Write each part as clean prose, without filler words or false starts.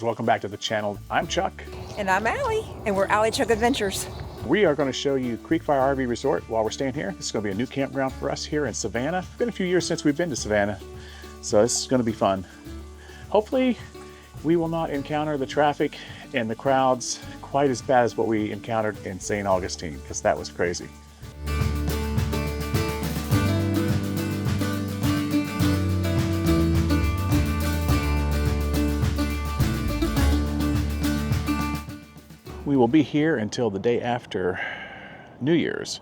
Welcome back to the channel. I'm Chuck. And I'm Allie, and we're Allie Chuck Adventures. We are going to show you CreekFire RV Resort while we're staying here. This is going to be a new campground for us here in Savannah. It's been a few years since we've been to Savannah, so this is going to be fun. Hopefully, we will not encounter the traffic and the crowds quite as bad as what we encountered in St. Augustine, because that was crazy. We will be here until the day after New Year's.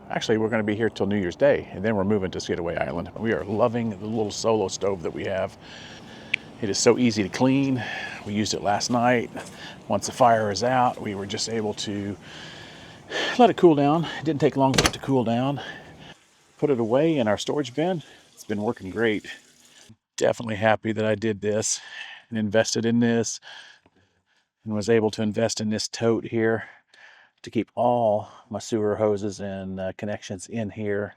Actually, we're going to be here till New Year's Day, and then we're moving to Getaway Island. We are loving the little solo stove that we have. It is so easy to clean. We used it last night. Once the fire is out, we were just able to let it cool down. It didn't take long for it to cool down. Put it away in our storage bin. It's been working great. Definitely happy that I did this and invested in this, and was able to invest in this tote here to keep all my sewer hoses and connections in here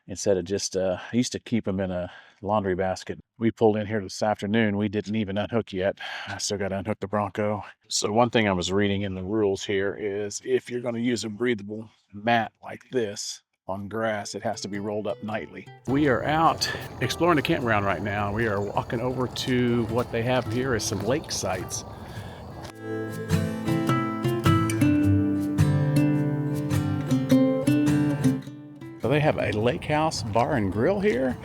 instead of just, I used to keep them in a laundry basket. We pulled in here this afternoon. We didn't even unhook yet. I still got to unhook the Bronco. So one thing I was reading in the rules here is if you're going to use a breathable mat like this on grass, it has to be rolled up nightly. We are out exploring the campground right now. We are walking over to what they have here is some lake sites. So they have a lake house bar and grill here.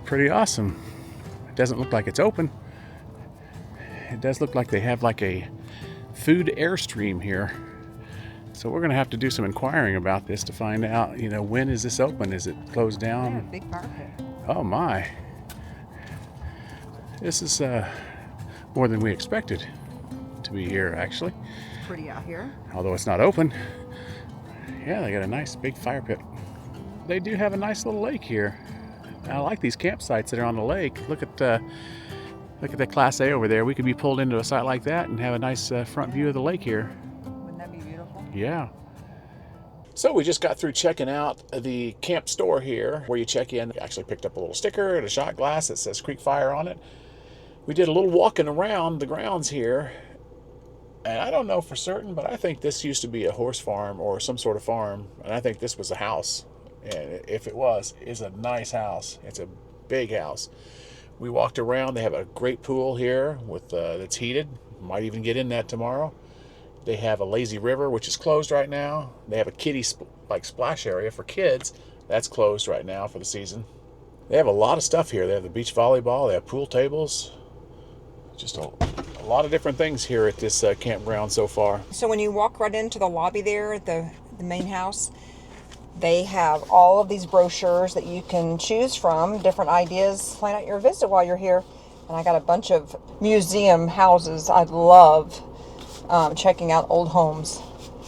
Pretty awesome. It doesn't look like it's open. It does look like they have like a food airstream here. So we're gonna have to do some inquiring about this to find out, you know, when is this open? Is it closed down? Yeah, big fire pit. Oh my. This is more than we expected to be here, actually. Pretty out here. Although it's not open. Yeah, they got a nice big fire pit. They do have a nice little lake here. I like these campsites that are on the lake. Look at that Class A over there. We could be pulled into a site like that and have a nice front view of the lake here. Wouldn't that be beautiful? Yeah. So we just got through checking out the camp store here, where you check in. Actually picked up a little sticker and a shot glass that says CreekFire on it. We did a little walking around the grounds here. And I don't know for certain, but I think this used to be a horse farm or some sort of farm. And I think this was a house. And if it was, it's a nice house. It's a big house. We walked around. They have a great pool here with that's heated. Might even get in that tomorrow. They have a lazy river, which is closed right now. They have a kiddie splash area for kids. That's closed right now for the season. They have a lot of stuff here. They have the beach volleyball. They have pool tables. Just a lot of different things here at this campground so far. So when you walk right into the lobby there, the main house, they have all of these brochures that you can choose from, different ideas, plan out your visit while you're here. And I got a bunch of museum houses. I love checking out old homes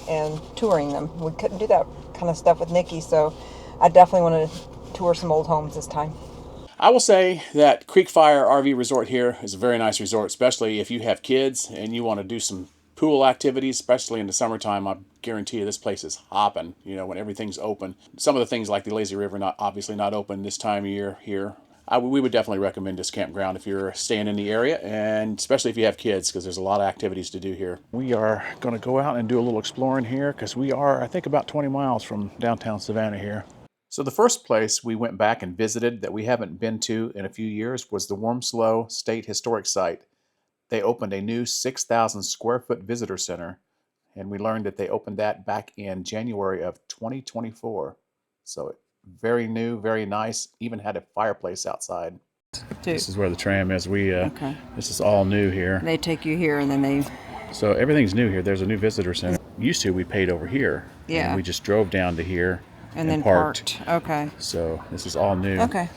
and touring them. We couldn't do that kind of stuff with Nikki, so I definitely want to tour some old homes this time. I will say that CreekFire RV Resort here is a very nice resort, especially if you have kids and you want to do some pool activities, especially in the summertime. I guarantee you this place is hopping, you know, when everything's open. Some of the things like the lazy river, obviously not open this time of year here. We would definitely recommend this campground if you're staying in the area, and especially if you have kids, because there's a lot of activities to do here. We are going to go out and do a little exploring here, because we are, I think, about 20 miles from downtown Savannah here. So the first place we went back and visited that we haven't been to in a few years was the Wormsloe State Historic Site. They opened a new 6,000 square foot visitor center, and we learned that they opened that back in January of 2024. So very new, very nice, even had a fireplace outside. This is where the tram is. Okay. This is all new here. They take you here and then they... So everything's new here. There's a new visitor center. Used to, we paid over here. Yeah. And we just drove down to here. And then parked. Okay. So this is all new. Okay.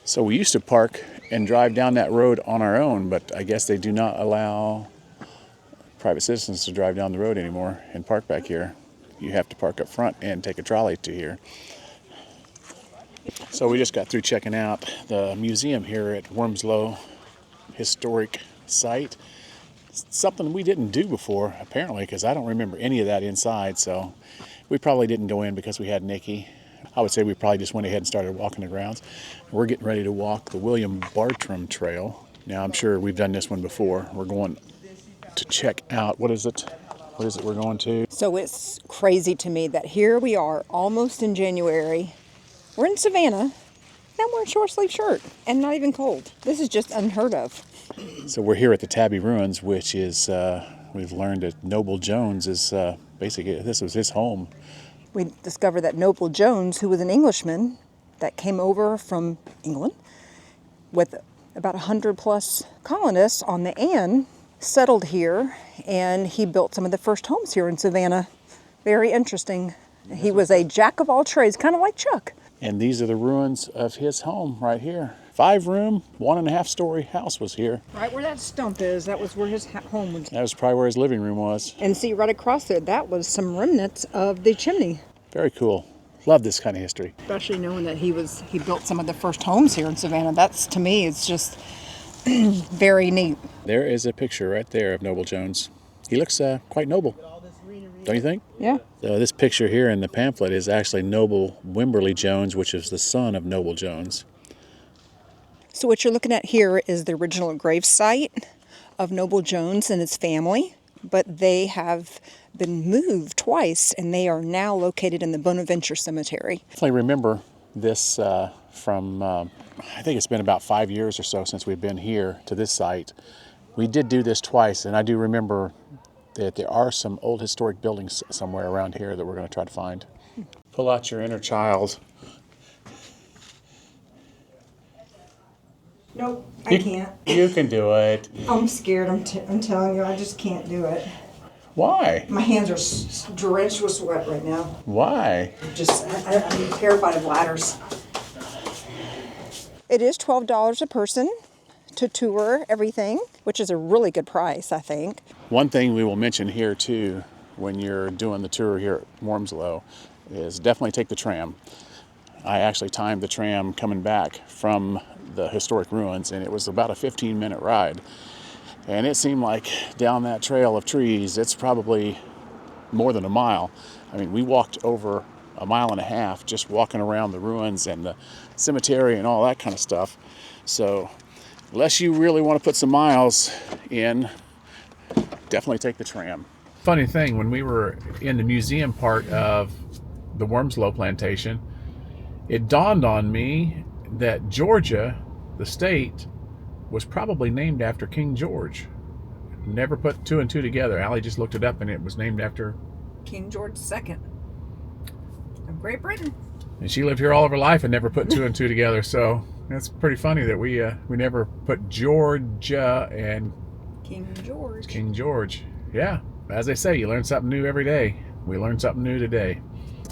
So we used to park and drive down that road on our own, but I guess they do not allow private citizens to drive down the road anymore and park back here. You have to park up front and take a trolley to here. So we just got through checking out the museum here at Wormsloe Historic Site. Something we didn't do before, apparently, because I don't remember any of that inside, so we probably didn't go in because we had Nikki. I would say we probably just went ahead and started walking the grounds. We're getting ready to walk the William Bartram Trail. Now, I'm sure we've done this one before. We're going to check out, what is it? What is it we're going to? So it's crazy to me that here we are, almost in January. We're in Savannah, and we're in short sleeve shirt, and not even cold. This is just unheard of. So we're here at the Tybee Ruins, which is, we've learned that Noble Jones is, basically, this was his home. We discovered that Noble Jones, who was an Englishman that came over from England with about 100 plus colonists on the Anne, settled here, and he built some of the first homes here in Savannah. Very interesting. He was a jack of all trades, kind of like Chuck. And these are the ruins of his home right here. 5-room, 1.5-story house was here. Right where that stump is, that was where his home was. That was probably where his living room was. And see, right across there, that was some remnants of the chimney. Very cool. Love this kind of history. Especially knowing that he built some of the first homes here in Savannah. That's, to me, it's just very neat. There is a picture right there of Noble Jones. He looks quite noble, don't you think? Yeah. So this picture here in the pamphlet is actually Noble Wimberley Jones, which is the son of Noble Jones. So what you're looking at here is the original grave site of Noble Jones and his family, but they have been moved twice, and they are now located in the Bonaventure Cemetery. Definitely remember this from, I think it's been about 5 years or so since we've been here to this site. We did do this twice, and I do remember that there are some old historic buildings somewhere around here that we're going to try to find. Pull out your inner child. Nope, I can't. You can do it. I'm scared. I'm telling you, I just can't do it. Why? My hands are drenched with sweat right now. Why? I'm terrified of ladders. It is $12 a person to tour everything, which is a really good price, I think. One thing we will mention here too, when you're doing the tour here at Wormsloe, is definitely take the tram. I actually timed the tram coming back from the historic ruins, and it was about a 15-minute ride. And it seemed like down that trail of trees, it's probably more than a mile. I mean, we walked over 1.5 miles just walking around the ruins and the cemetery and all that kind of stuff. So unless you really want to put some miles in, definitely take the tram. Funny thing, when we were in the museum part of the Wormsloe plantation, it dawned on me that Georgia, the state, was probably named after King George. Never put 2 and 2 together. Allie just looked it up, and it was named after King George II of Great Britain. And she lived here all of her life and never put 2 and 2 together. So that's pretty funny that we never put Georgia and King George. King George. Yeah, as they say, you learn something new every day. We learned something new today.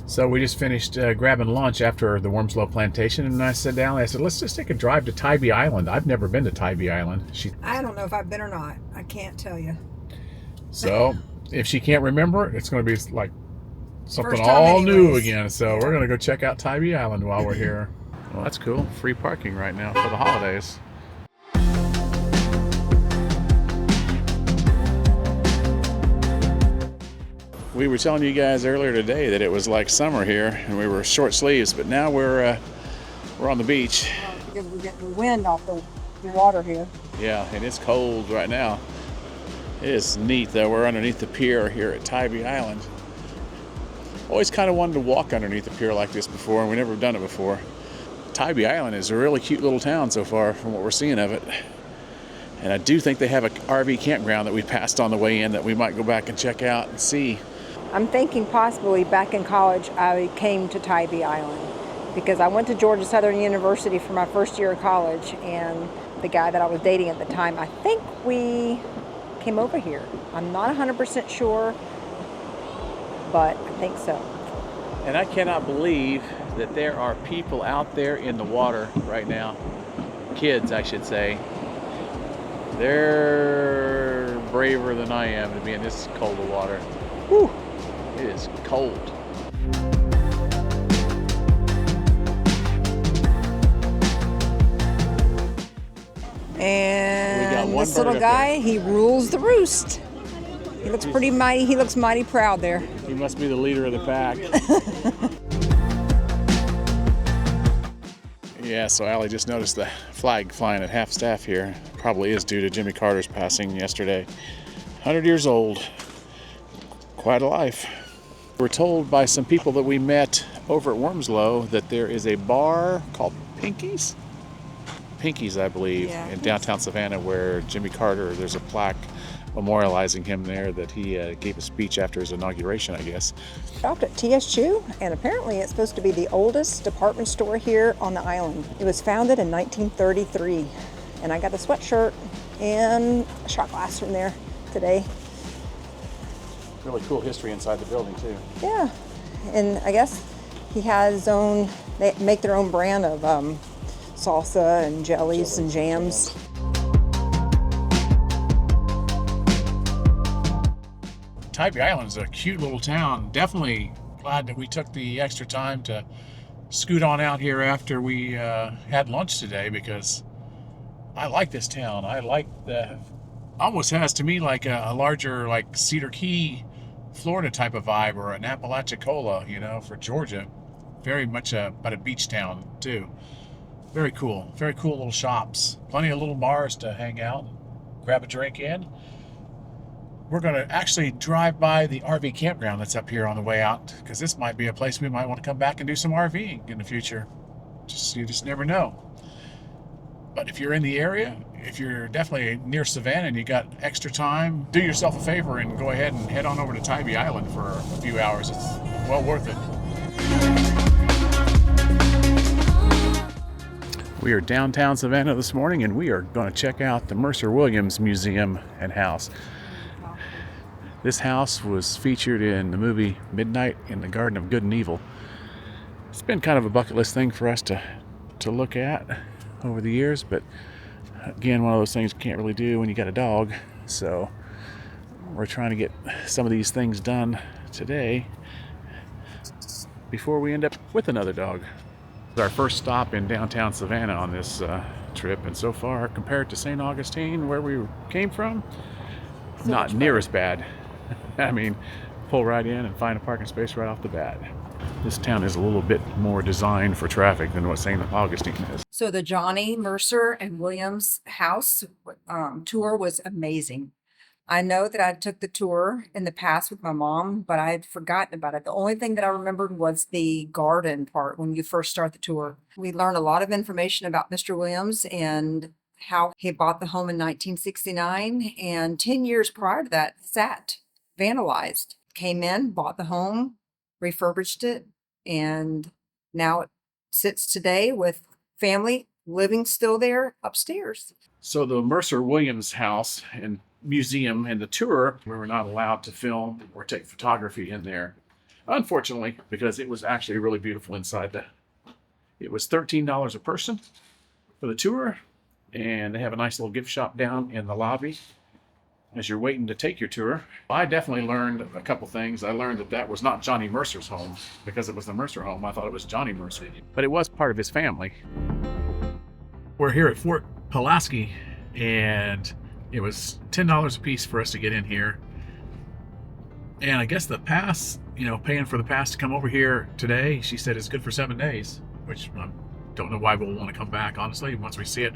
So we just finished grabbing lunch after the Wormsloe plantation, and I said to Allie, I said, let's just take a drive to Tybee Island. I've never been to Tybee Island. I don't know if I've been or not. I can't tell you. So if she can't remember it, it's going to be like something First time all new anyways. again. So we're going to go check out Tybee Island while we're here. Well, that's cool. Free parking right now for the holidays. We were telling you guys earlier today that it was like summer here, and we were short sleeves, but now we're on the beach. Because we get the wind off the water here. Yeah, and it's cold right now. It is neat though. We're underneath the pier here at Tybee Island. Always kind of wanted to walk underneath a pier like this before, and we never done it before. Tybee Island is a really cute little town so far from what we're seeing of it. And I do think they have an RV campground that we passed on the way in that we might go back and check out and see. I'm thinking possibly back in college I came to Tybee Island because I went to Georgia Southern University for my first year of college, and the guy that I was dating at the time, I think we came over here. I'm not 100% sure, but I think so. And I cannot believe that there are people out there in the water right now. Kids, I should say. They're braver than I am to be in this cold of water. Whew. It is cold. And this little guy, he rules the roost. He looks pretty mighty. He looks mighty proud there. He must be the leader of the pack. Yeah, so Allie just noticed the flag flying at half staff here. probably is due to Jimmy Carter's passing yesterday. 100 years old. Quite a life. We're told by some people that we met over at Wormsloe that there is a bar called Pinky's, I believe, in downtown Savannah, where Jimmy Carter, there's a plaque memorializing him there that he gave a speech after his inauguration, I guess. Stopped at TSU, and apparently it's supposed to be the oldest department store here on the island. It was founded in 1933, and I got a sweatshirt and a shot glass from there today. Really cool history inside the building too. Yeah, and I guess he has his own, they make their own brand of salsa and jellies and jams. Tybee Island's a cute little town. Definitely glad that we took the extra time to scoot on out here after we had lunch today, because I like this town. I like almost has to me like a larger like Cedar Key, Florida type of vibe, or an Apalachicola, for Georgia. Very much but a beach town too. Very cool little shops. Plenty of little bars to hang out, grab a drink in. We're going to actually drive by the RV campground that's up here on the way out, because this might be a place we might want to come back and do some RVing in the future. You just never know. But if you're in the area, if you're definitely near Savannah and you got extra time, do yourself a favor and go ahead and head on over to Tybee Island for a few hours. It's well worth it. We are downtown Savannah this morning, and we are going to check out the Mercer Williams Museum and House. This house was featured in the movie Midnight in the Garden of Good and Evil. It's been kind of a bucket list thing for us to look at over the years, but again, one of those things you can't really do when you got a dog. So we're trying to get some of these things done today before we end up with another dog. It's our first stop in downtown Savannah on this trip, and so far, compared to St. Augustine, where we came from, not near as bad. I mean, pull right in and find a parking space right off the bat. This town is a little bit more designed for traffic than what St. Augustine is. So the Johnny Mercer and Williams house tour was amazing. I know that I took the tour in the past with my mom, but I had forgotten about it. The only thing that I remembered was the garden part when you first start the tour. We learned a lot of information about Mr. Williams and how he bought the home in 1969, and 10 years prior to that, sat vandalized. Came in, bought the home, refurbished it, and now it sits today with family living still there upstairs. So the Mercer Williams house and museum and the tour, we were not allowed to film or take photography in there, unfortunately, because it was actually really beautiful inside. It was $13 a person for the tour, and they have a nice little gift shop down in the lobby as you're waiting to take your tour. I definitely learned a couple things. I learned that was not Johnny Mercer's home. Because it was the Mercer home, I thought it was Johnny Mercer, but it was part of his family. We're here at Fort Pulaski, and it was $10 a piece for us to get in here. And I guess the pass, paying for the pass to come over here today, she said is good for 7 days, which I don't know why we'll want to come back, honestly. Once we see it,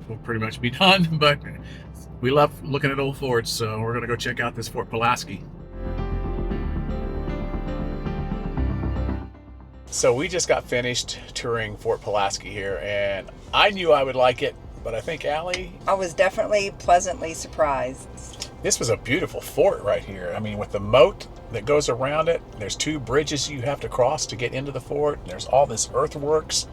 we'll pretty much be done, but we love looking at old forts, so we're going to go check out this Fort Pulaski. So we just got finished touring Fort Pulaski here, and I knew I would like it, but I think Allie... I was definitely pleasantly surprised. This was a beautiful fort right here. I mean, with the moat that goes around it, there's 2 bridges you have to cross to get into the fort, and there's all this earthworks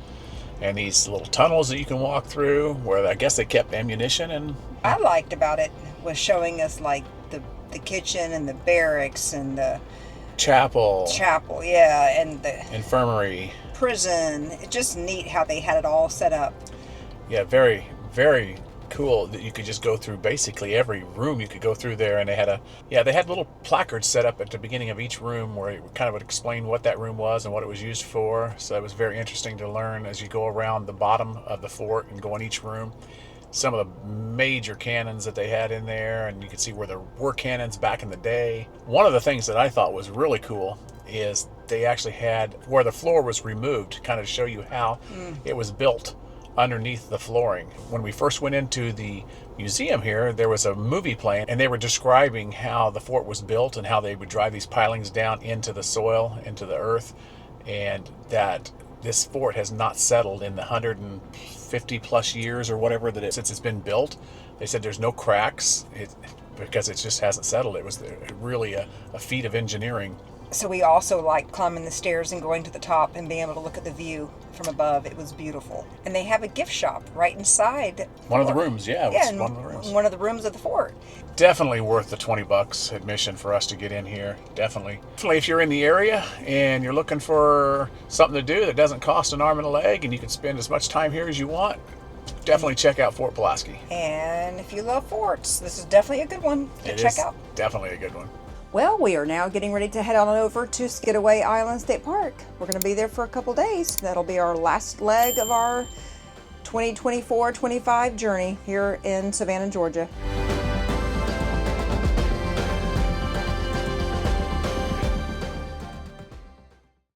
and these little tunnels that you can walk through where I guess they kept ammunition. And I liked about it was showing us like the kitchen and the barracks and the chapel, yeah, and the infirmary, prison. It's just neat how they had it all set up. Yeah, very, very cool that you could just go through basically every room you could go through there, and they had little placards set up at the beginning of each room where it kind of would explain what that room was and what it was used for. So it was very interesting to learn as you go around the bottom of the fort and go in each room some of the major cannons that they had in there, and you could see where there were cannons back in the day. One of the things that I thought was really cool is they actually had where the floor was removed to kind of show you how it was built underneath the flooring. When we first went into the museum here, there was a movie playing, and they were describing how the fort was built and how they would drive these pilings down into the soil, into the earth, and that this fort has not settled in the 150 plus years or whatever since it's been built. They said there's no cracks because it just hasn't settled. It was really a feat of engineering. So we also liked climbing the stairs and going to the top and being able to look at the view from above. It was beautiful. And they have a gift shop right inside. One of the rooms, yeah. It was one of the rooms. One of the rooms of the fort. Definitely worth the $20 admission for us to get in here. Definitely. Definitely, if you're in the area and you're looking for something to do that doesn't cost an arm and a leg and you can spend as much time here as you want, definitely check out Fort Pulaski. And if you love forts, this is definitely a good one to check out. Definitely a good one. Well, we are now getting ready to head on over to Skidaway Island State Park. We're going to be there for a couple days. That'll be our last leg of our 2024-25 journey here in Savannah, Georgia.